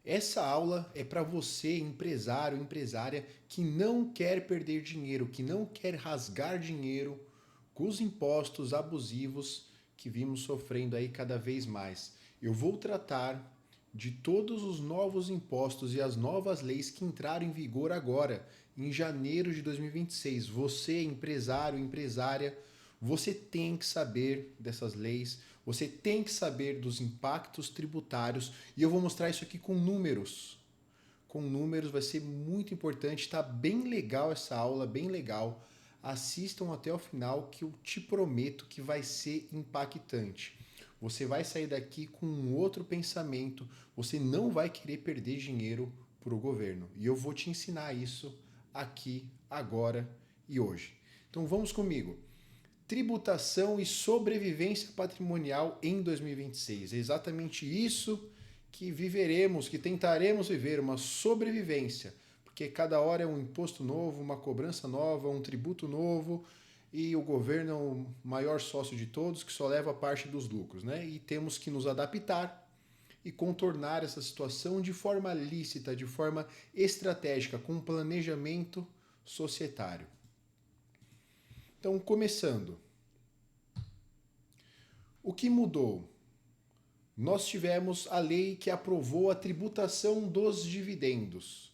Essa aula é para você, empresário, empresária, que não quer perder dinheiro, que não quer rasgar dinheiro com os impostos abusivos que vimos sofrendo aí cada vez mais. Eu vou tratar de todos os novos impostos e as novas leis que entraram em vigor agora, em janeiro de 2026. Você, empresário, empresária, você tem que saber dessas leis, você tem que saber dos impactos tributários e eu vou mostrar isso aqui com números. Com números vai ser muito importante, tá bem legal essa aula, bem legal. Assistam até o final que eu te prometo que vai ser impactante. Você vai sair daqui com um outro pensamento, você não vai querer perder dinheiro para o governo. E eu vou te ensinar isso aqui, agora e hoje. Então vamos comigo. Tributação e sobrevivência patrimonial em 2026. É exatamente isso que viveremos, que tentaremos viver, uma sobrevivência, porque cada hora é um imposto novo, uma cobrança nova, um tributo novo, e o governo é o maior sócio de todos, que só leva parte dos lucros, né? E temos que nos adaptar e contornar essa situação de forma lícita, de forma estratégica, com um planejamento societário. Então, começando, o que mudou? Nós tivemos a lei que aprovou a tributação dos dividendos.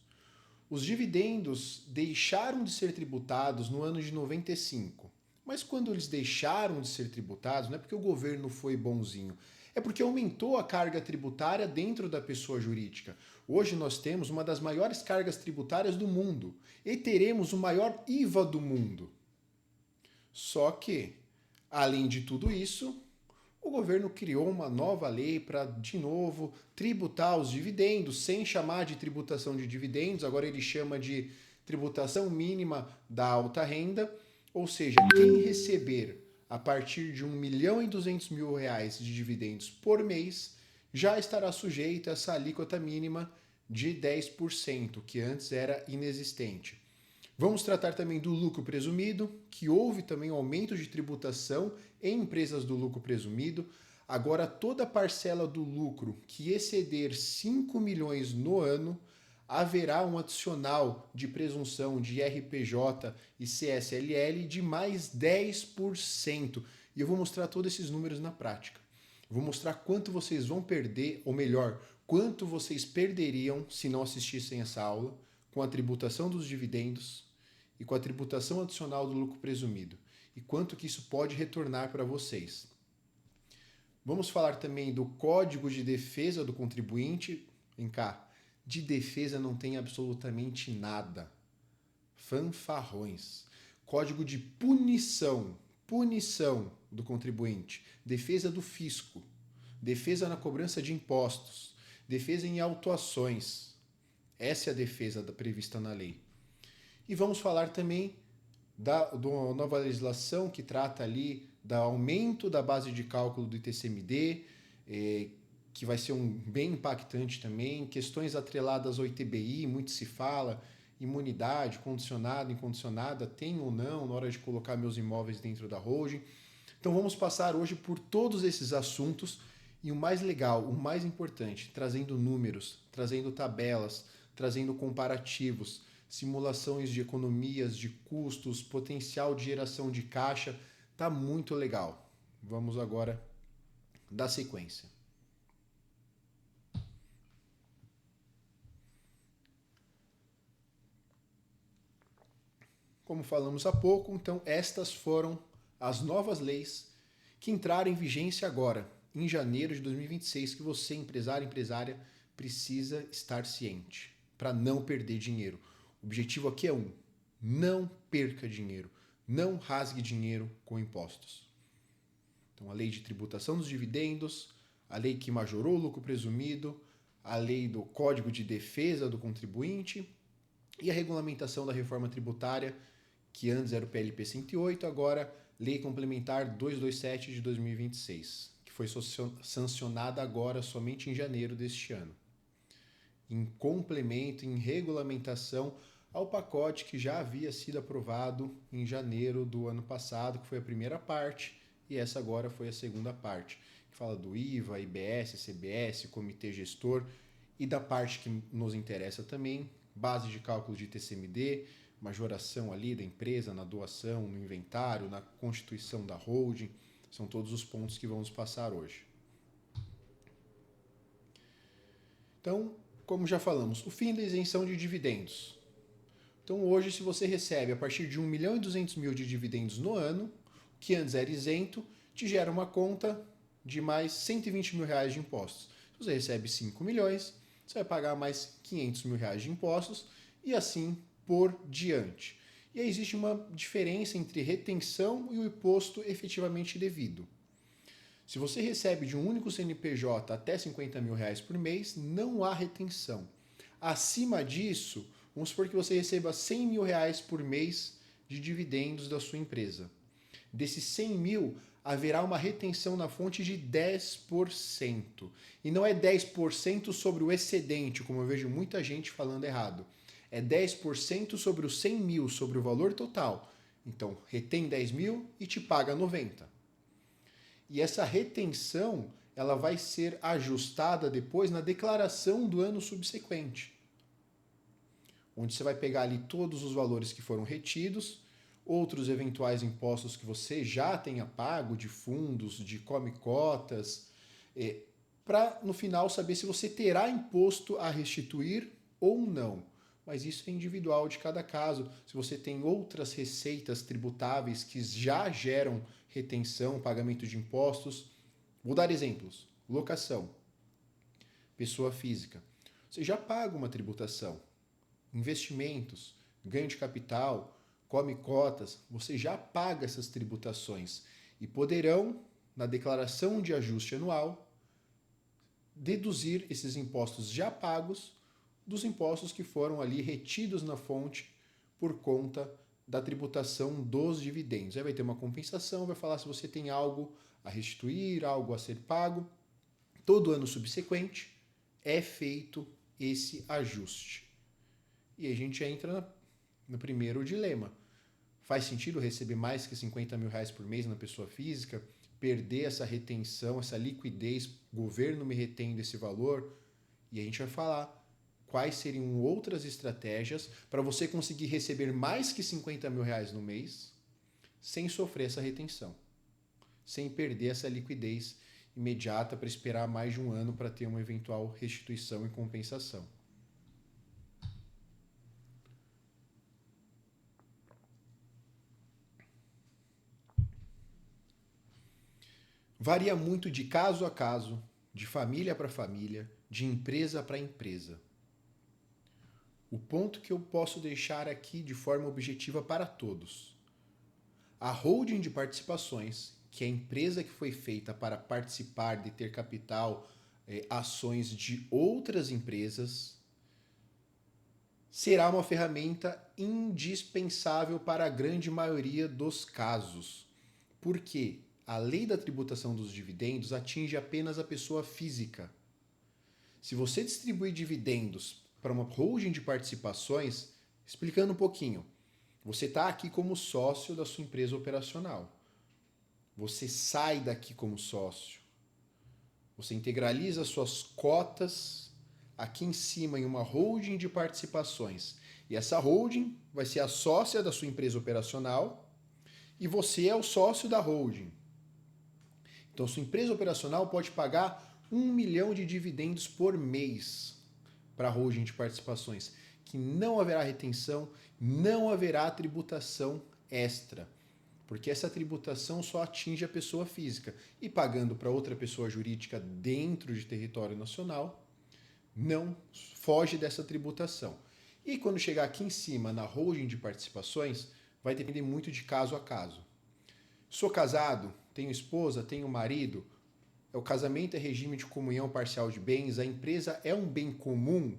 Os dividendos deixaram de ser tributados no ano de 95. Mas quando eles deixaram de ser tributados, não é porque o governo foi bonzinho, é porque aumentou a carga tributária dentro da pessoa jurídica. Hoje nós temos uma das maiores cargas tributárias do mundo e teremos o maior IVA do mundo. Só que, além de tudo isso, o governo criou uma nova lei para, de novo, tributar os dividendos, sem chamar de tributação de dividendos, agora ele chama de tributação mínima da alta renda, ou seja, quem receber a partir de R$ 1.200.000 de dividendos por mês já estará sujeito a essa alíquota mínima de 10%, que antes era inexistente. Vamos tratar também do lucro presumido, que houve também um aumento de tributação em empresas do lucro presumido. Agora, toda parcela do lucro que exceder 5 milhões no ano, haverá um adicional de presunção de RPJ e CSLL de mais 10%. E eu vou mostrar todos esses números na prática. Eu vou mostrar quanto vocês vão perder, ou melhor, quanto vocês perderiam se não assistissem essa aula, com a tributação dos dividendos e com a tributação adicional do lucro presumido, e quanto que isso pode retornar para vocês. Vamos falar também do Código de Defesa do Contribuinte. Vem cá, de defesa não tem absolutamente nada. Fanfarrões. Código de punição do contribuinte, defesa do fisco, defesa na cobrança de impostos, defesa em autuações. Essa é a defesa prevista na lei. E vamos falar também da nova legislação que trata ali do aumento da base de cálculo do ITCMD, que vai ser bem impactante também, questões atreladas ao ITBI, muito se fala, imunidade, condicionada, incondicionada, tem ou não na hora de colocar meus imóveis dentro da holding. Então vamos passar hoje por todos esses assuntos e o mais legal, o mais importante, trazendo números, trazendo tabelas, trazendo comparativos, simulações de economias, de custos, potencial de geração de caixa, tá muito legal. Vamos agora dar sequência. Como falamos há pouco, então estas foram as novas leis que entraram em vigência agora, em janeiro de 2026, que você, empresário, empresária, precisa estar ciente para não perder dinheiro. O objetivo aqui é não perca dinheiro, não rasgue dinheiro com impostos. Então, a lei de tributação dos dividendos, a lei que majorou o lucro presumido, a lei do Código de Defesa do Contribuinte e a regulamentação da reforma tributária, que antes era o PLP 108, agora Lei Complementar 227 de 2026, que foi sancionada agora somente em janeiro deste ano. Em complemento, em regulamentação ao pacote que já havia sido aprovado em janeiro do ano passado, que foi a primeira parte, e essa agora foi a segunda parte, que fala do IVA, IBS, CBS, Comitê Gestor e da parte que nos interessa também, base de cálculo de TCMD, majoração ali da empresa na doação, no inventário, na constituição da holding, são todos os pontos que vamos passar hoje. Então, como já falamos, o fim da isenção de dividendos. Então hoje, se você recebe a partir de 1.200.000 de dividendos no ano, que antes era isento, te gera uma conta de mais 120 mil reais de impostos. Se você recebe 5 milhões, você vai pagar mais 500 mil reais de impostos e assim por diante. E aí existe uma diferença entre retenção e o imposto efetivamente devido. Se você recebe de um único CNPJ até 50 mil reais por mês, não há retenção. Acima disso, vamos supor que você receba 100 mil reais por mês de dividendos da sua empresa. Desses 100 mil, haverá uma retenção na fonte de 10%. E não é 10% sobre o excedente, como eu vejo muita gente falando errado. É 10% sobre os 100 mil, sobre o valor total. Então, retém 10 mil e te paga 90. E essa retenção, ela vai ser ajustada depois na declaração do ano subsequente, onde você vai pegar ali todos os valores que foram retidos, outros eventuais impostos que você já tenha pago, de fundos, de come-cotas, para no final saber se você terá imposto a restituir ou não. Mas isso é individual de cada caso. Se você tem outras receitas tributáveis que já geram retenção, pagamento de impostos, vou dar exemplos. Locação, pessoa física. Você já paga uma tributação. Investimentos, ganho de capital, come-cotas, você já paga essas tributações e poderão, na declaração de ajuste anual, deduzir esses impostos já pagos dos impostos que foram ali retidos na fonte por conta da tributação dos dividendos. Aí vai ter uma compensação, vai falar se você tem algo a restituir, algo a ser pago. Todo ano subsequente é feito esse ajuste. E a gente entra no primeiro dilema. Faz sentido receber mais que 50 mil reais por mês na pessoa física, perder essa retenção, essa liquidez, o governo me retendo esse valor? E a gente vai falar quais seriam outras estratégias para você conseguir receber mais que 50 mil reais no mês sem sofrer essa retenção, sem perder essa liquidez imediata para esperar mais de um ano para ter uma eventual restituição e compensação. Varia muito de caso a caso, de família para família, de empresa para empresa. O ponto que eu posso deixar aqui de forma objetiva para todos. A holding de participações, que é a empresa que foi feita para participar de ter capital, ações de outras empresas, será uma ferramenta indispensável para a grande maioria dos casos. Por quê? A lei da tributação dos dividendos atinge apenas a pessoa física. Se você distribuir dividendos para uma holding de participações, explicando um pouquinho, você está aqui como sócio da sua empresa operacional. Você sai daqui como sócio. Você integraliza suas cotas aqui em cima em uma holding de participações. E essa holding vai ser a sócia da sua empresa operacional e você é o sócio da holding. Então, sua empresa operacional pode pagar 1 milhão de dividendos por mês para a holding de participações, que não haverá retenção, não haverá tributação extra, porque essa tributação só atinge a pessoa física. E pagando para outra pessoa jurídica dentro de território nacional, não foge dessa tributação. E quando chegar aqui em cima, na holding de participações, vai depender muito de caso a caso. Sou casado, tenho esposa, tenho marido, o casamento é regime de comunhão parcial de bens, a empresa é um bem comum,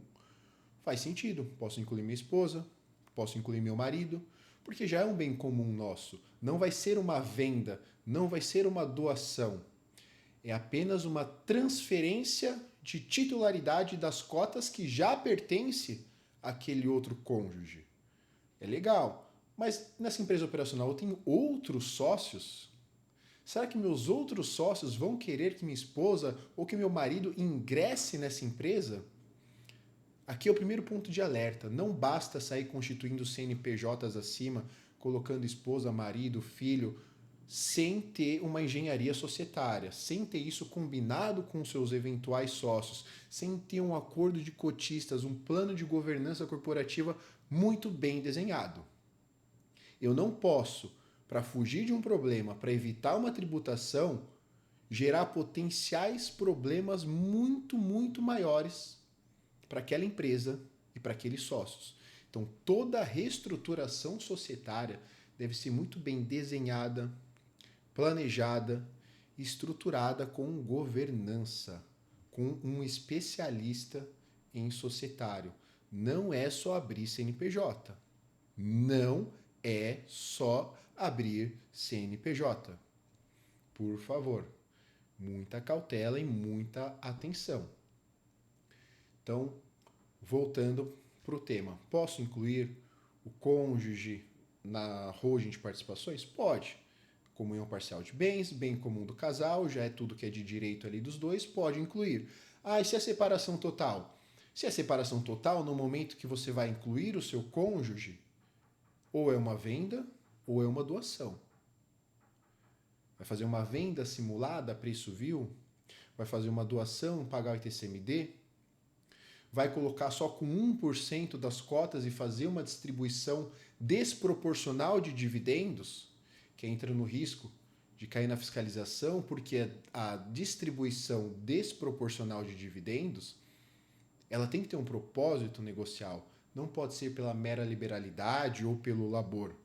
faz sentido. Posso incluir minha esposa, posso incluir meu marido, porque já é um bem comum nosso. Não vai ser uma venda, não vai ser uma doação. É apenas uma transferência de titularidade das cotas que já pertence àquele outro cônjuge. É legal, mas nessa empresa operacional eu tenho outros sócios? Será que meus outros sócios vão querer que minha esposa ou que meu marido ingresse nessa empresa? Aqui é o primeiro ponto de alerta. Não basta sair constituindo CNPJs acima, colocando esposa, marido, filho, sem ter uma engenharia societária, sem ter isso combinado com seus eventuais sócios, sem ter um acordo de cotistas, um plano de governança corporativa muito bem desenhado. Eu não posso, para fugir de um problema, para evitar uma tributação, gerar potenciais problemas muito, muito maiores para aquela empresa e para aqueles sócios. Então, toda a reestruturação societária deve ser muito bem desenhada, planejada, estruturada com governança, com um especialista em societário. Não é só abrir CNPJ. Não é só abrir CNPJ. Por favor, muita cautela e muita atenção. Então, voltando para o tema, posso incluir o cônjuge na holding de participações? Pode. Comunhão parcial de bens, bem comum do casal, já é tudo que é de direito ali dos dois, pode incluir. Ah, e se é separação total? Se é separação total, no momento que você vai incluir o seu cônjuge, ou é uma venda ou é uma doação. Vai fazer uma venda simulada a preço vil? Vai fazer uma doação, pagar o ITCMD? Vai colocar só com 1% das cotas e fazer uma distribuição desproporcional de dividendos, que entra no risco de cair na fiscalização, porque a distribuição desproporcional de dividendos, ela tem que ter um propósito negocial, não pode ser pela mera liberalidade ou pelo labor.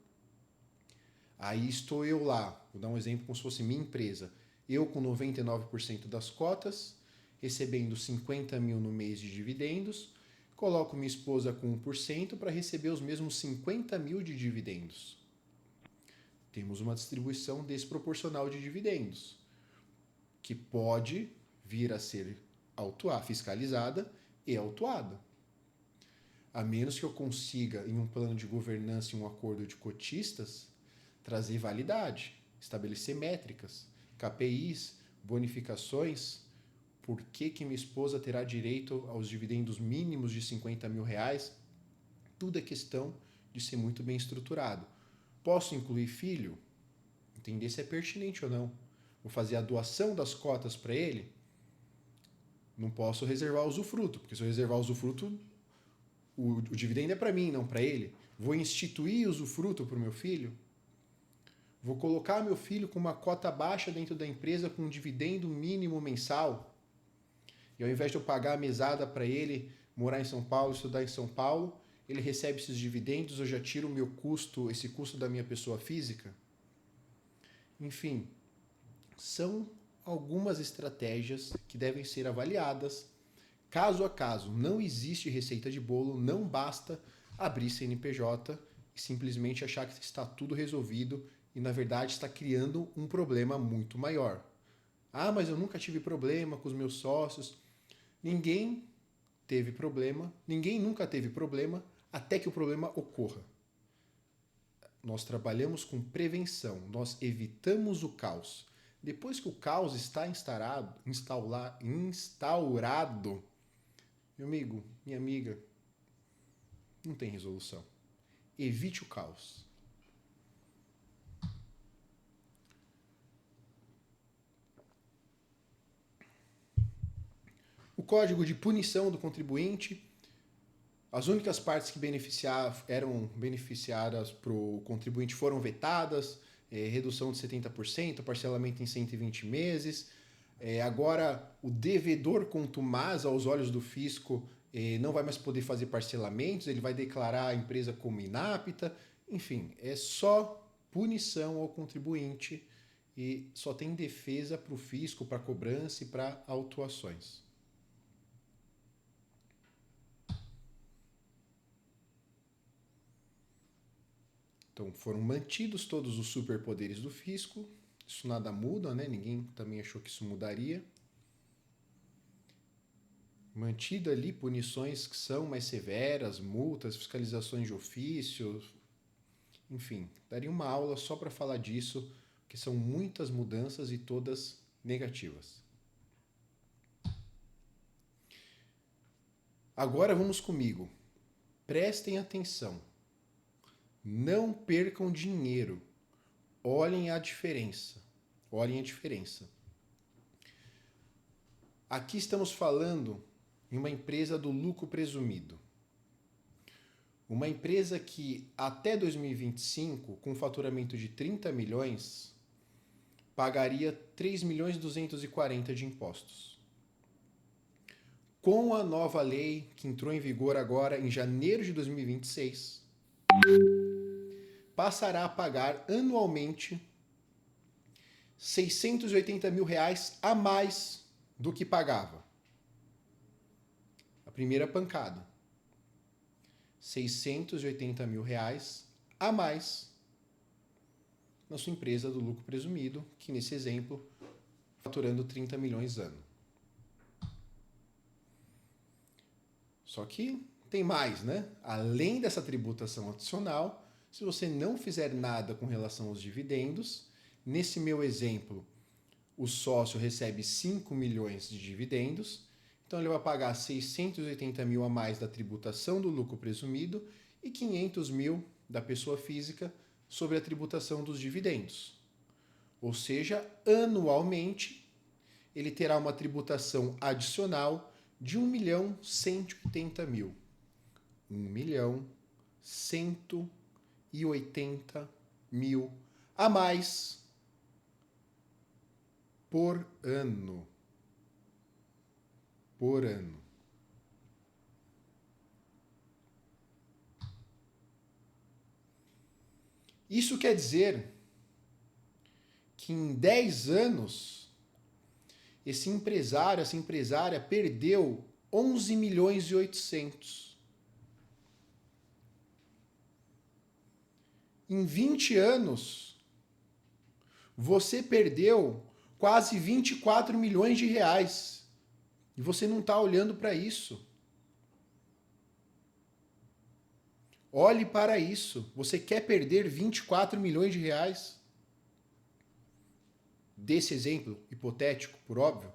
Aí estou eu lá, vou dar um exemplo como se fosse minha empresa, eu com 99% das cotas, recebendo 50 mil no mês de dividendos, coloco minha esposa com 1% para receber os mesmos 50 mil de dividendos. Temos uma distribuição desproporcional de dividendos, que pode vir a ser fiscalizada e autuada. A menos que eu consiga, em um plano de governança e um acordo de cotistas, trazer validade, estabelecer métricas, KPIs, bonificações, por que minha esposa terá direito aos dividendos mínimos de 50 mil reais, tudo é questão de ser muito bem estruturado. Posso incluir filho? Entender se é pertinente ou não. Vou fazer a doação das cotas para ele? Não posso reservar usufruto, porque se eu reservar usufruto, o dividendo é para mim, não para ele. Vou instituir usufruto para o meu filho? Vou colocar meu filho com uma cota baixa dentro da empresa com um dividendo mínimo mensal? E ao invés de eu pagar a mesada para ele morar em São Paulo, estudar em São Paulo, ele recebe esses dividendos, eu já tiro o meu custo, esse custo da minha pessoa física? Enfim, são algumas estratégias que devem ser avaliadas caso a caso. Não existe receita de bolo, não basta abrir CNPJ e simplesmente achar que está tudo resolvido e, na verdade, está criando um problema muito maior. Ah, mas eu nunca tive problema com os meus sócios. Ninguém teve problema, ninguém nunca teve problema até que o problema ocorra. Nós trabalhamos com prevenção, nós evitamos o caos. Depois que o caos está instaurado, meu amigo, minha amiga, não tem resolução. Evite o caos. O código de punição do contribuinte. As únicas partes que eram beneficiadas para o contribuinte foram vetadas, redução de 70%, parcelamento em 120 meses. Agora, o devedor contumaz aos olhos do fisco não vai mais poder fazer parcelamentos, ele vai declarar a empresa como inapta. Enfim, é só punição ao contribuinte e só tem defesa para o fisco, para cobrança e para autuações. Então, foram mantidos todos os superpoderes do fisco. Isso nada muda, né? Ninguém também achou que isso mudaria. Mantida ali punições que são mais severas, multas, fiscalizações de ofício. Enfim, daria uma aula só para falar disso, que são muitas mudanças e todas negativas. Agora vamos comigo. Prestem atenção. Não percam dinheiro. Olhem a diferença. Olhem a diferença. Aqui estamos falando em uma empresa do lucro presumido. Uma empresa que até 2025, com faturamento de 30 milhões, pagaria 3.240 de impostos. Com a nova lei que entrou em vigor agora em janeiro de 2026, passará a pagar anualmente R$680 mil a mais do que pagava. A primeira pancada. R$680 mil a mais na sua empresa do lucro presumido, que nesse exemplo, faturando 30 milhões ano. Só que tem mais, né? Além dessa tributação adicional, se você não fizer nada com relação aos dividendos, nesse meu exemplo, o sócio recebe 5 milhões de dividendos, então ele vai pagar 680 mil a mais da tributação do lucro presumido e 500 mil da pessoa física sobre a tributação dos dividendos. Ou seja, anualmente, ele terá uma tributação adicional de 1.180.000. 1.180.000 a mais por ano. Por ano. Isso quer dizer que em 10 anos, esse empresário, essa empresária perdeu 11 milhões e 800. Em 20 anos, você perdeu quase 24 milhões de reais. E você não está olhando para isso. Olhe para isso. Você quer perder 24 milhões de reais? Desse exemplo hipotético, por óbvio.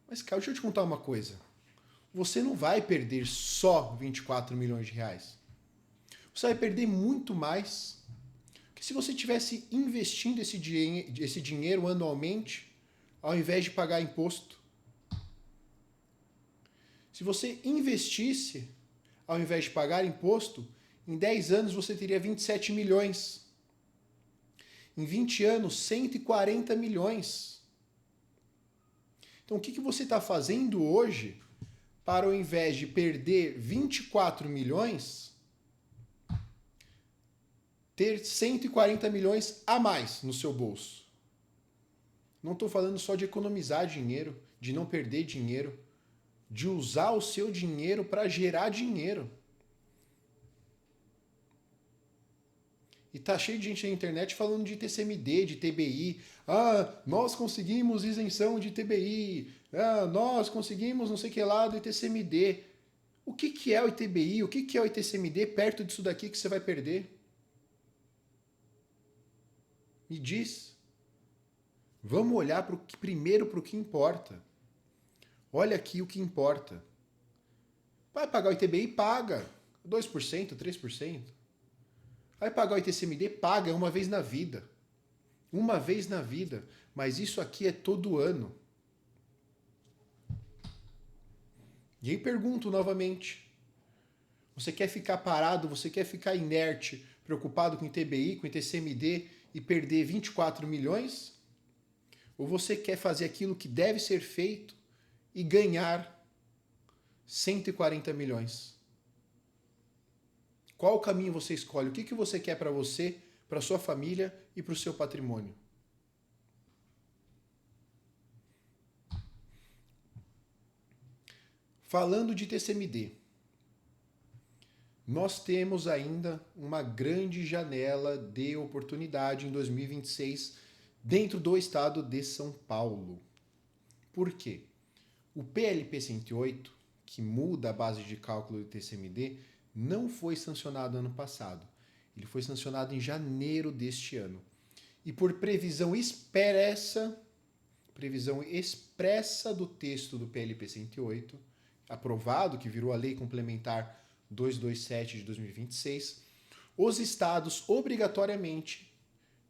Mas, cara, deixa eu te contar uma coisa. Você não vai perder só 24 milhões de reais. Você vai perder muito mais. Porque se você estivesse investindo esse dinheiro anualmente, ao invés de pagar imposto. Se você investisse, ao invés de pagar imposto, em 10 anos você teria 27 milhões. Em 20 anos, 140 milhões. Então, o que você está fazendo hoje para, ao invés de perder 24 milhões, ter 140 milhões a mais no seu bolso? Não estou falando só de economizar dinheiro, de não perder dinheiro, de usar o seu dinheiro para gerar dinheiro. E tá cheio de gente na internet falando de TCMD, de TBI. Ah, nós conseguimos isenção de TBI. Ah, nós conseguimos não sei o que lá do ITCMD. O que é o ITBI? O que é o ITCMD perto disso daqui que você vai perder? Me diz. Vamos olhar primeiro para o que importa. Olha aqui o que importa. Vai pagar o ITBI? Paga. 2%, 3%. Vai pagar o ITCMD? Paga uma vez na vida. Uma vez na vida. Mas isso aqui é todo ano. E aí pergunto novamente. Você quer ficar parado? Você quer ficar inerte, preocupado com o ITBI, com o ITCMD e perder 24 milhões? Ou você quer fazer aquilo que deve ser feito e ganhar 140 milhões? Qual o caminho você escolhe? O que você quer para você, para sua família e para o seu patrimônio? Falando de TCMD, nós temos ainda uma grande janela de oportunidade em 2026 dentro do estado de São Paulo. Por quê? O PLP 108, que muda a base de cálculo do TCMD, não foi sancionado ano passado. Ele foi sancionado em janeiro deste ano. E por previsão expressa previsão expressa do texto do PLP 108, aprovado, que virou a Lei Complementar 227 de 2026, os estados obrigatoriamente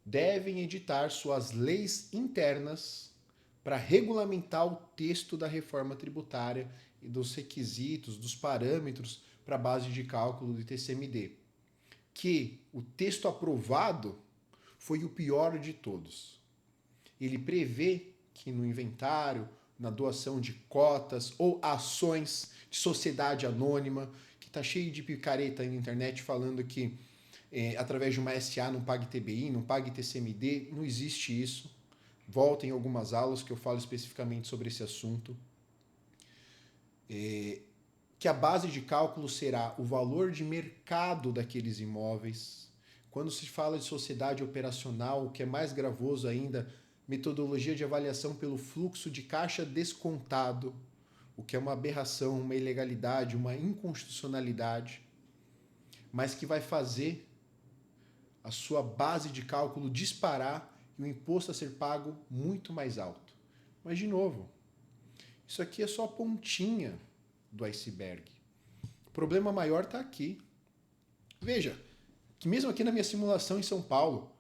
devem editar suas leis internas para regulamentar o texto da reforma tributária e dos requisitos, dos parâmetros para a base de cálculo do ITCMD. Que o texto aprovado foi o pior de todos. Ele prevê que no inventário, na doação de cotas ou ações de sociedade anônima, que está cheio de picareta aí na internet falando que através de uma SA não pague TBI, não pague TCMD, não existe isso. Voltem algumas aulas que eu falo especificamente sobre esse assunto. Que a base de cálculo será o valor de mercado daqueles imóveis. Quando se fala de sociedade operacional, o que é mais gravoso ainda, metodologia de avaliação pelo fluxo de caixa descontado, o que é uma aberração, uma ilegalidade, uma inconstitucionalidade, mas que vai fazer a sua base de cálculo disparar e o imposto a ser pago muito mais alto. Mas, de novo, isso aqui é só a pontinha do iceberg. O problema maior está aqui. Veja, que mesmo aqui na minha simulação em São Paulo,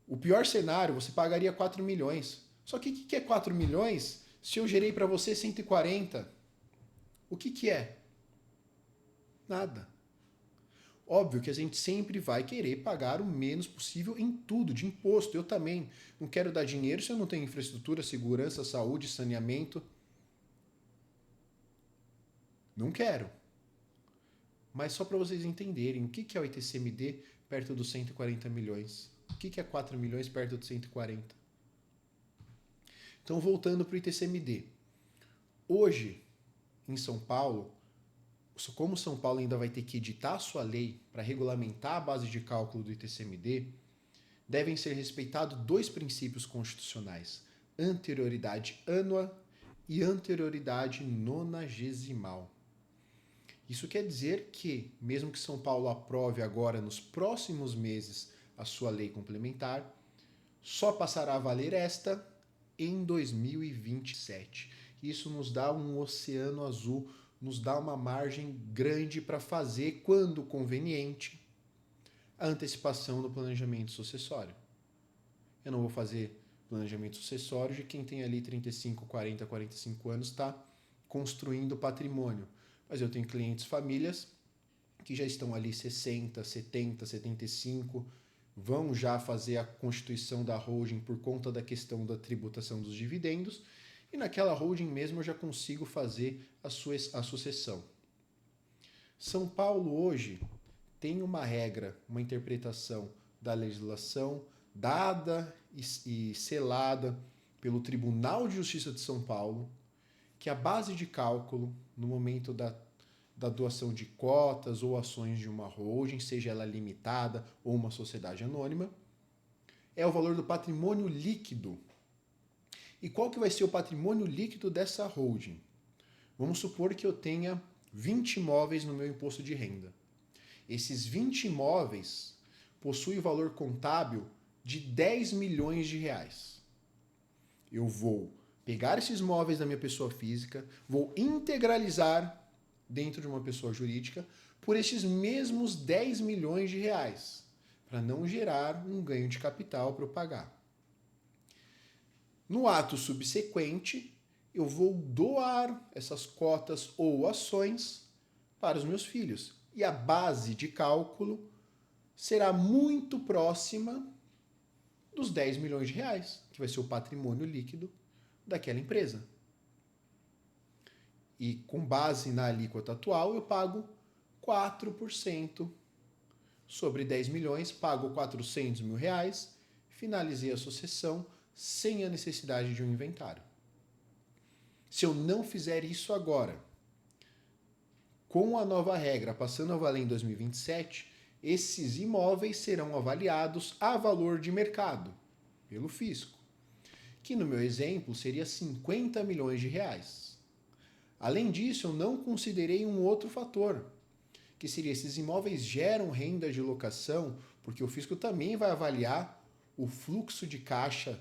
o pior cenário, você pagaria 4 milhões. Só que o que é 4 milhões se eu gerei para você 140? O que é? Nada. Óbvio que a gente sempre vai querer pagar o menos possível em tudo, de imposto. Eu também não quero dar dinheiro se eu não tenho infraestrutura, segurança, saúde, saneamento. Não quero. Mas só para vocês entenderem o que é o ITCMD perto dos 140 milhões. O que é 4 milhões perto dos 140? Então, voltando para o ITCMD. Hoje, em São Paulo, como São Paulo ainda vai ter que editar a sua lei para regulamentar a base de cálculo do ITCMD, devem ser respeitados dois princípios constitucionais: anterioridade ânua e anterioridade nonagesimal. Isso quer dizer que, mesmo que São Paulo aprove agora, nos próximos meses, a sua lei complementar, só passará a valer esta em 2027. Isso nos dá um oceano azul, nos dá uma margem grande para fazer, quando conveniente, a antecipação do planejamento sucessório. Eu não vou fazer planejamento sucessório de quem tem ali 35, 40, 45 anos, está construindo patrimônio. Mas eu tenho clientes, famílias, que já estão ali 60, 70, 75, vão já fazer a constituição da holding por conta da questão da tributação dos dividendos, e naquela holding mesmo eu já consigo fazer a sucessão. São Paulo hoje tem uma regra, uma interpretação da legislação dada e selada pelo Tribunal de Justiça de São Paulo, que a base de cálculo, no momento da doação de cotas ou ações de uma holding, seja ela limitada ou uma sociedade anônima, é o valor do patrimônio líquido. E qual que vai ser o patrimônio líquido dessa holding? Vamos supor que eu tenha 20 imóveis no meu imposto de renda. Esses 20 imóveis possuem valor contábil de 10 milhões de reais. Eu vou pegar esses imóveis da minha pessoa física, vou integralizar dentro de uma pessoa jurídica por esses mesmos 10 milhões de reais, para não gerar um ganho de capital para eu pagar. No ato subsequente, eu vou doar essas cotas ou ações para os meus filhos. E a base de cálculo será muito próxima dos 10 milhões de reais, que vai ser o patrimônio líquido daquela empresa. E com base na alíquota atual, eu pago 4% sobre 10 milhões, pago 400 mil reais, finalizei a sucessão sem a necessidade de um inventário. Se eu não fizer isso agora, com a nova regra passando a valer em 2027, esses imóveis serão avaliados a valor de mercado pelo fisco, que no meu exemplo seria 50 milhões de reais. Além disso, eu não considerei um outro fator, que seria esses imóveis geram renda de locação, porque o fisco também vai avaliar o fluxo de caixa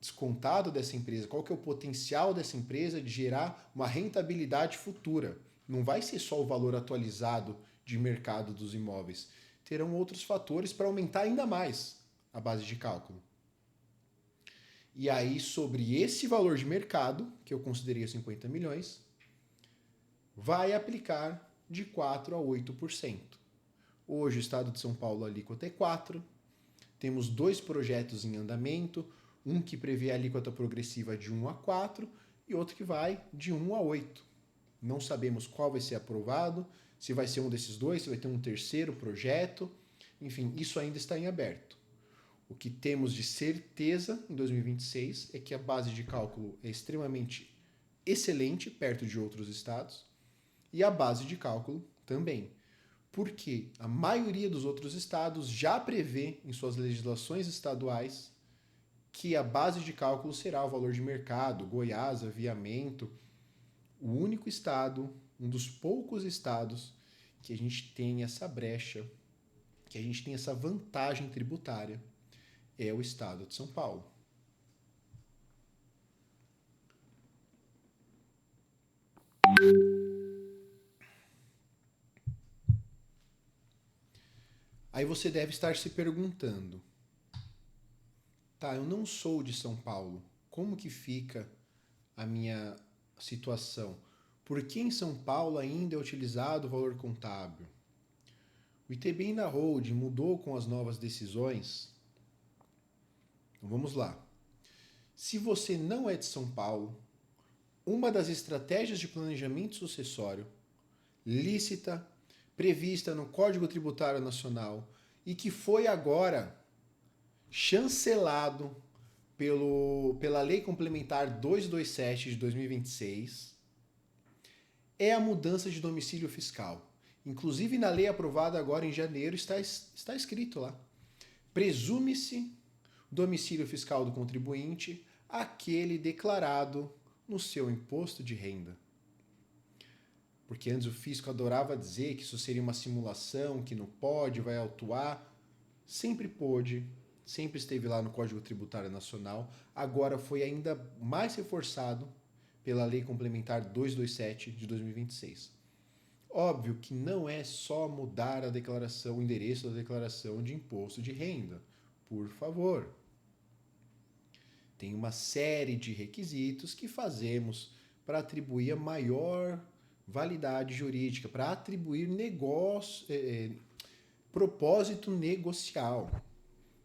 descontado dessa empresa, qual que é o potencial dessa empresa de gerar uma rentabilidade futura. Não vai ser só o valor atualizado de mercado dos imóveis. Terão outros fatores para aumentar ainda mais a base de cálculo. E aí, sobre esse valor de mercado, que eu considerei 50 milhões, vai aplicar de 4% a 8%. Hoje, o Estado de São Paulo, a alíquota é 4%. Temos 2 projetos em andamento, um que prevê a alíquota progressiva de 1 a 4 e outro que vai de 1 a 8. Não sabemos qual vai ser aprovado, se vai ser um desses dois, se vai ter um terceiro projeto. Enfim, isso ainda está em aberto. O que temos de certeza em 2026 é que a base de cálculo é extremamente excelente perto de outros estados e a base de cálculo também. Porque a maioria dos outros estados já prevê em suas legislações estaduais que a base de cálculo será o valor de mercado. Goiás, aviamento, o único estado, um dos poucos estados que a gente tem essa brecha, que a gente tem essa vantagem tributária, é o estado de São Paulo. Aí você deve estar se perguntando, tá, eu não sou de São Paulo, como que fica a minha situação? Por que em São Paulo ainda é utilizado o valor contábil? O ITBI Inda Holding mudou com as novas decisões? Então vamos lá. Se você não é de São Paulo, uma das estratégias de planejamento sucessório lícita, prevista no Código Tributário Nacional e que foi agora chancelado pela Lei Complementar 227 de 2026, é a mudança de domicílio fiscal. Inclusive, na lei aprovada agora em janeiro, está escrito lá. Presume-se domicílio fiscal do contribuinte aquele declarado no seu imposto de renda. Porque antes o fisco adorava dizer que isso seria uma simulação, que não pode, vai autuar. Sempre pôde, sempre esteve lá no Código Tributário Nacional. Agora foi ainda mais reforçado pela Lei Complementar 227 de 2026. Óbvio que não é só mudar a declaração, o endereço da declaração de imposto de renda. Por favor. Tem uma série de requisitos que fazemos para atribuir a maior validade jurídica, para atribuir propósito negocial.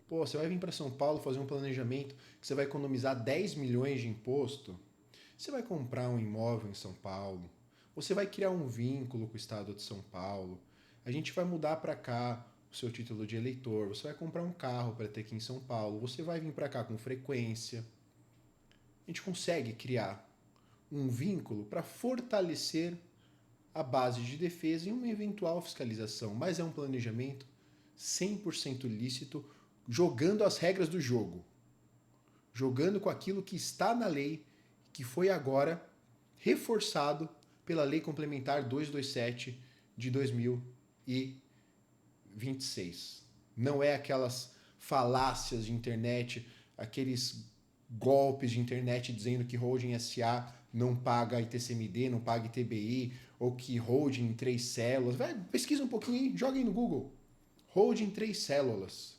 Pô, você vai vir para São Paulo fazer um planejamento que você vai economizar 10 milhões de imposto? Você vai comprar um imóvel em São Paulo? Você vai criar um vínculo com o estado de São Paulo? A gente vai mudar para cá o seu título de eleitor, você vai comprar um carro para ter aqui em São Paulo, você vai vir para cá com frequência. A gente consegue criar um vínculo para fortalecer a base de defesa em uma eventual fiscalização, mas é um planejamento 100% lícito, jogando as regras do jogo, jogando com aquilo que está na lei, que foi agora reforçado pela Lei Complementar 227 de 2026. Não é aquelas falácias de internet, aqueles golpes de internet dizendo que holding SA não paga ITCMD, não paga ITBI, ou que holding em 3 células. Vai, pesquisa um pouquinho aí, joga aí no Google. Holding em 3 células.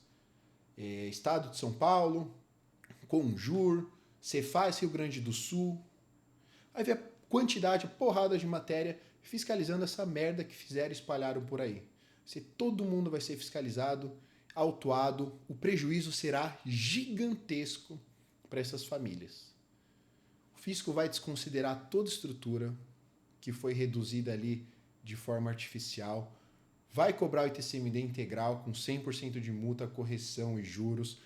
Estado de São Paulo, Conjur, Cefaz Rio Grande do Sul. Aí vê a quantidade, a porrada de matéria fiscalizando essa merda que fizeram e espalharam por aí. Todo mundo vai ser fiscalizado, autuado, o prejuízo será gigantesco para essas famílias. O fisco vai desconsiderar toda estrutura que foi reduzida ali de forma artificial, vai cobrar o ITCMD integral com 100% de multa, correção e juros.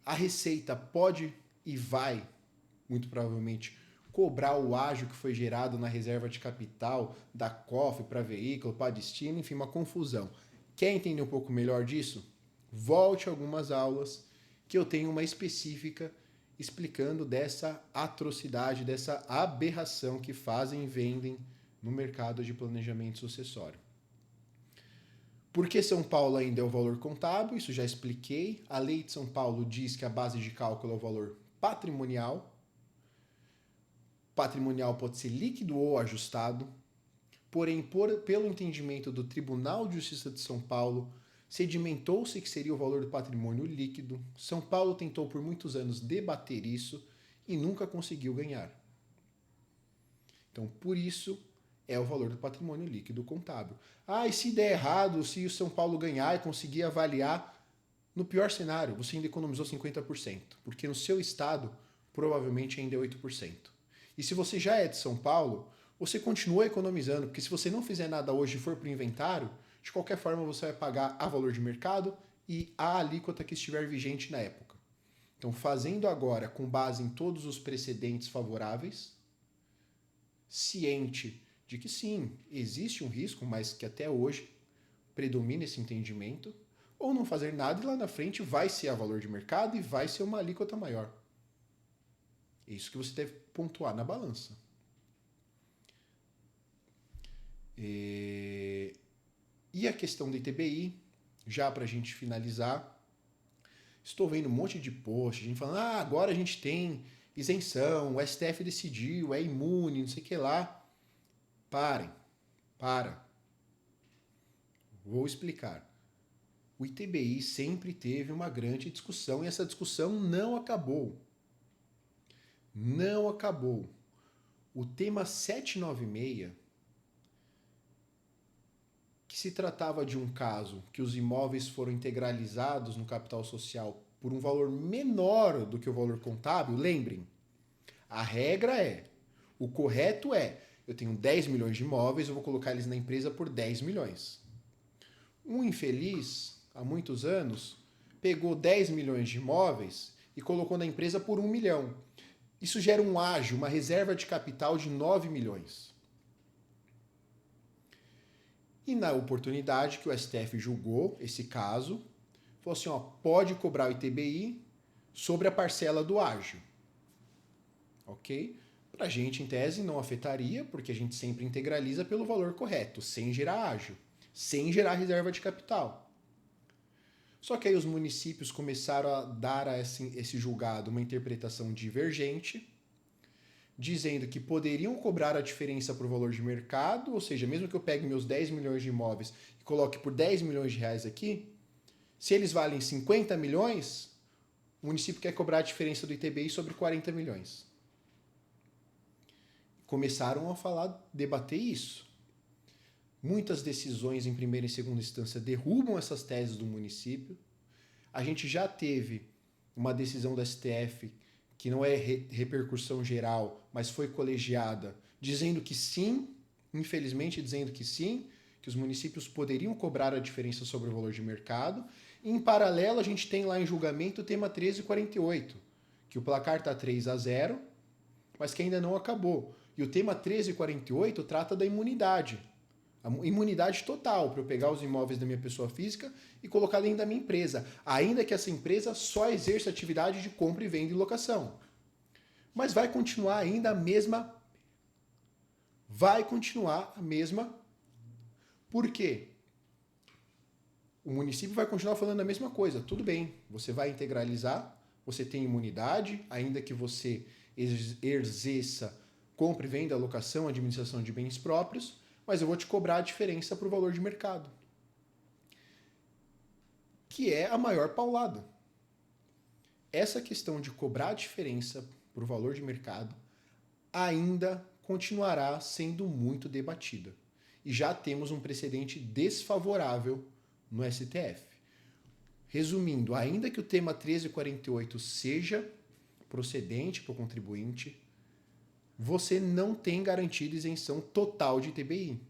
A Receita pode e vai, muito provavelmente, cobrar o ágio que foi gerado na reserva de capital da COF para veículo, para destino, enfim, uma confusão. Quer entender um pouco melhor disso? Volte a algumas aulas que eu tenho uma específica explicando dessa atrocidade, dessa aberração que fazem e vendem no mercado de planejamento sucessório. Por que São Paulo ainda é o valor contábil? Isso já expliquei. A lei de São Paulo diz que a base de cálculo é o valor patrimonial. Patrimonial pode ser líquido ou ajustado. Porém, pelo entendimento do Tribunal de Justiça de São Paulo, sedimentou-se que seria o valor do patrimônio líquido. São Paulo tentou por muitos anos debater isso e nunca conseguiu ganhar. Então, por isso, é o valor do patrimônio líquido contábil. E se der errado, se o São Paulo ganhar e conseguir avaliar, no pior cenário, você ainda economizou 50%, porque no seu estado, provavelmente ainda é 8%. E se você já é de São Paulo, você continua economizando, porque se você não fizer nada hoje e for para o inventário, de qualquer forma você vai pagar a valor de mercado e a alíquota que estiver vigente na época. Então, fazendo agora com base em todos os precedentes favoráveis, ciente de que sim, existe um risco, mas que até hoje predomina esse entendimento, ou não fazer nada e lá na frente vai ser a valor de mercado e vai ser uma alíquota maior. É isso que você deve pontuar na balança. E a questão do ITBI, já para a gente finalizar, estou vendo um monte de post, gente falando, agora a gente tem isenção, o STF decidiu, é imune, não sei o que lá. Para. Vou explicar. O ITBI sempre teve uma grande discussão e essa discussão não acabou. Não acabou. O tema 796, que se tratava de um caso que os imóveis foram integralizados no capital social por um valor menor do que o valor contábil, lembrem, a regra o correto eu tenho 10 milhões de imóveis, eu vou colocar eles na empresa por 10 milhões. Um infeliz, há muitos anos, pegou 10 milhões de imóveis e colocou na empresa por 1 milhão. Isso gera um ágio, uma reserva de capital de 9 milhões. E na oportunidade que o STF julgou esse caso, falou assim, pode cobrar o ITBI sobre a parcela do ágio. Ok? Para a gente, em tese, não afetaria, porque a gente sempre integraliza pelo valor correto, sem gerar ágio, sem gerar reserva de capital. Só que aí os municípios começaram a dar a esse julgado uma interpretação divergente, dizendo que poderiam cobrar a diferença por valor de mercado, ou seja, mesmo que eu pegue meus 10 milhões de imóveis e coloque por 10 milhões de reais aqui, se eles valem 50 milhões, o município quer cobrar a diferença do ITBI sobre 40 milhões. Começaram a debater isso. Muitas decisões em primeira e segunda instância derrubam essas teses do município. A gente já teve uma decisão do STF que não é repercussão geral, mas foi colegiada, dizendo que sim, infelizmente dizendo que sim, que os municípios poderiam cobrar a diferença sobre o valor de mercado. E, em paralelo, a gente tem lá em julgamento o tema 1348, que o placar está 3-0, mas que ainda não acabou. E o tema 1348 trata da imunidade. A imunidade total, para eu pegar os imóveis da minha pessoa física e colocar dentro da minha empresa, ainda que essa empresa só exerça atividade de compra e venda e locação. Mas vai continuar ainda a mesma. Vai continuar a mesma. Por quê? O município vai continuar falando a mesma coisa. Tudo bem, você vai integralizar, você tem imunidade, ainda que você exerça compra e venda, locação, administração de bens próprios, mas eu vou te cobrar a diferença para o valor de mercado, que é a maior paulada. Essa questão de cobrar a diferença para o valor de mercado ainda continuará sendo muito debatida. E já temos um precedente desfavorável no STF. Resumindo, ainda que o tema 1348 seja procedente para o contribuinte, você não tem garantida isenção total de ITBI.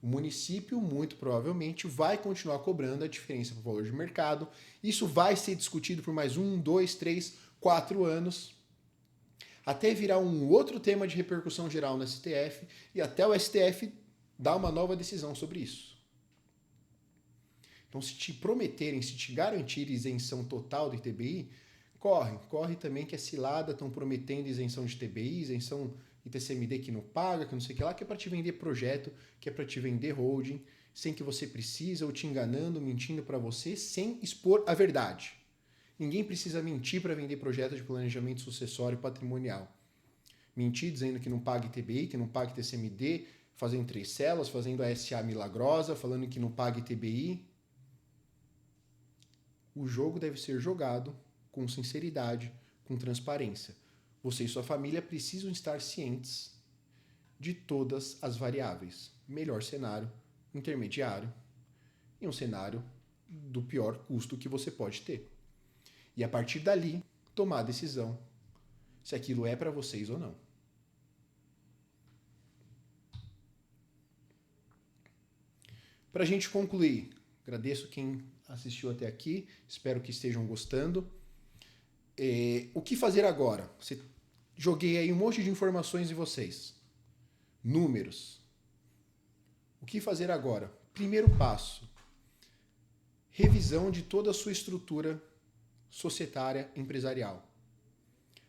O município, muito provavelmente, vai continuar cobrando a diferença para o valor de mercado. Isso vai ser discutido por mais 1, 2, 3, 4 anos, até virar um outro tema de repercussão geral no STF e até o STF dar uma nova decisão sobre isso. Então, se te prometerem, se te garantirem isenção total do ITBI, corre também que é cilada, estão prometendo isenção de ITBI, isenção ITCMD que não paga, que não sei o que lá, que é para te vender projeto, que é para te vender holding, sem que você precisa, ou te enganando, mentindo para você, sem expor a verdade. Ninguém precisa mentir para vender projeto de planejamento sucessório patrimonial. Mentir dizendo que não paga ITBI, que não paga TCMD, fazendo 3 células, fazendo a SA milagrosa, falando que não paga ITBI. O jogo deve ser jogado com sinceridade, com transparência. Você e sua família precisam estar cientes de todas as variáveis. Melhor cenário, intermediário e um cenário do pior custo que você pode ter. E a partir dali, tomar a decisão se aquilo é para vocês ou não. Para a gente concluir, agradeço quem assistiu até aqui, espero que estejam gostando. O que fazer agora? Joguei aí um monte de informações em vocês. Números. O que fazer agora? Primeiro passo, revisão de toda a sua estrutura societária empresarial.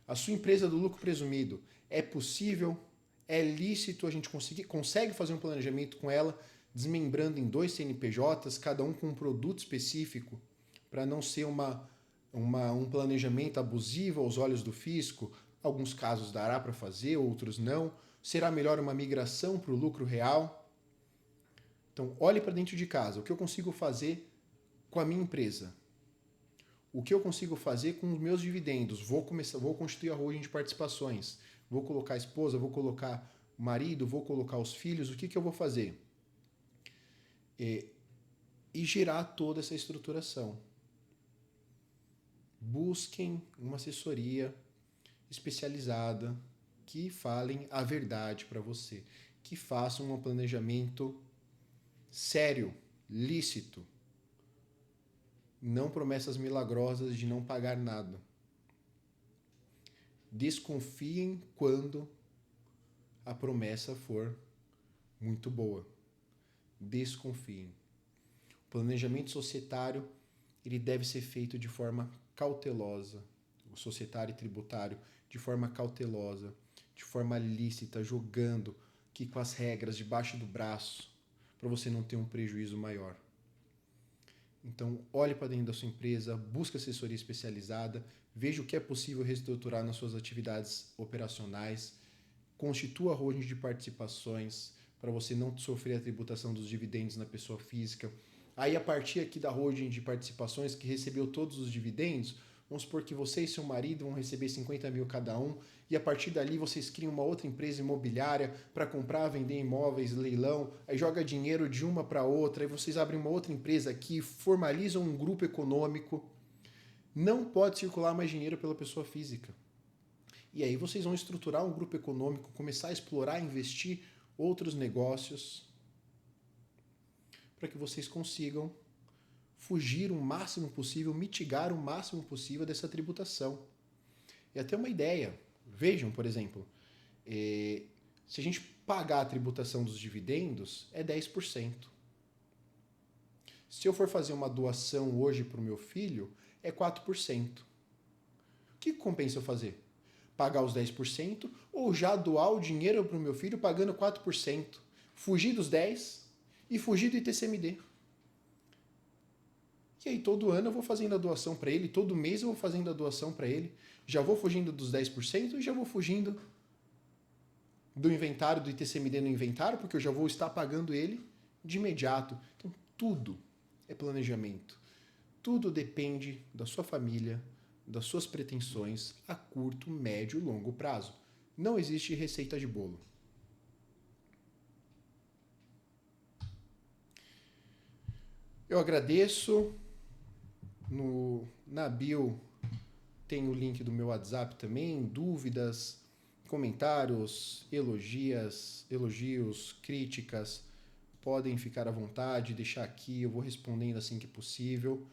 A sua empresa do lucro presumido é possível, é lícito, a gente consegue fazer um planejamento com ela, desmembrando em 2 CNPJs, cada um com um produto específico, para não ser um planejamento abusivo aos olhos do fisco. Alguns casos dará para fazer, outros não. Será melhor uma migração para o lucro real? Então, olhe para dentro de casa. O que eu consigo fazer com a minha empresa? O que eu consigo fazer com os meus dividendos? Vou constituir a holding de participações. Vou colocar a esposa, vou colocar o marido, vou colocar os filhos. O que eu vou fazer? E gerar toda essa estruturação. Busquem uma assessoria especializada que falem a verdade para você, que façam um planejamento sério, lícito. Não promessas milagrosas de não pagar nada. Desconfiem quando a promessa for muito boa. Desconfiem. O planejamento societário ele deve ser feito de forma cautelosa. O societário e tributário de forma cautelosa, de forma lícita, jogando aqui com as regras debaixo do braço, para você não ter um prejuízo maior. Então, olhe para dentro da sua empresa, busque assessoria especializada, veja o que é possível reestruturar nas suas atividades operacionais, constitua a holding de participações para você não sofrer a tributação dos dividendos na pessoa física. Aí, a partir aqui da holding de participações, que recebeu todos os dividendos, vamos supor que você e seu marido vão receber 50 mil cada um, e a partir dali vocês criam uma outra empresa imobiliária para comprar, vender imóveis, leilão, aí joga dinheiro de uma para outra, aí vocês abrem uma outra empresa aqui, formalizam um grupo econômico. Não pode circular mais dinheiro pela pessoa física. E aí vocês vão estruturar um grupo econômico, começar a explorar, investir outros negócios, para que vocês consigam fugir o máximo possível, mitigar o máximo possível dessa tributação. E até uma ideia. Vejam, por exemplo, se a gente pagar a tributação dos dividendos, é 10%. Se eu for fazer uma doação hoje para o meu filho, é 4%. O que compensa eu fazer? Pagar os 10% ou já doar o dinheiro para o meu filho pagando 4%? Fugir dos 10% e fugir do ITCMD. E aí todo ano eu vou fazendo a doação para ele, todo mês eu vou fazendo a doação para ele, já vou fugindo dos 10% e já vou fugindo do inventário, do ITCMD no inventário, porque eu já vou estar pagando ele de imediato. Então tudo é planejamento. Tudo depende da sua família, das suas pretensões a curto, médio e longo prazo. Não existe receita de bolo. Eu agradeço. Na bio tem o link do meu WhatsApp também, dúvidas, comentários, elogios, críticas, podem ficar à vontade, deixar aqui, eu vou respondendo assim que possível.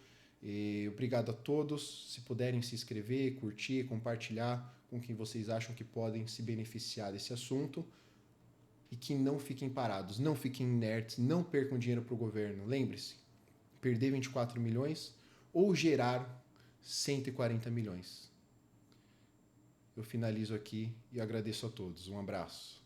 Obrigado a todos, se puderem se inscrever, curtir, compartilhar com quem vocês acham que podem se beneficiar desse assunto e que não fiquem parados, não fiquem inertes, não percam dinheiro para o governo. Lembre-se, perder 24 milhões ou gerar 140 milhões. Eu finalizo aqui e agradeço a todos. Um abraço.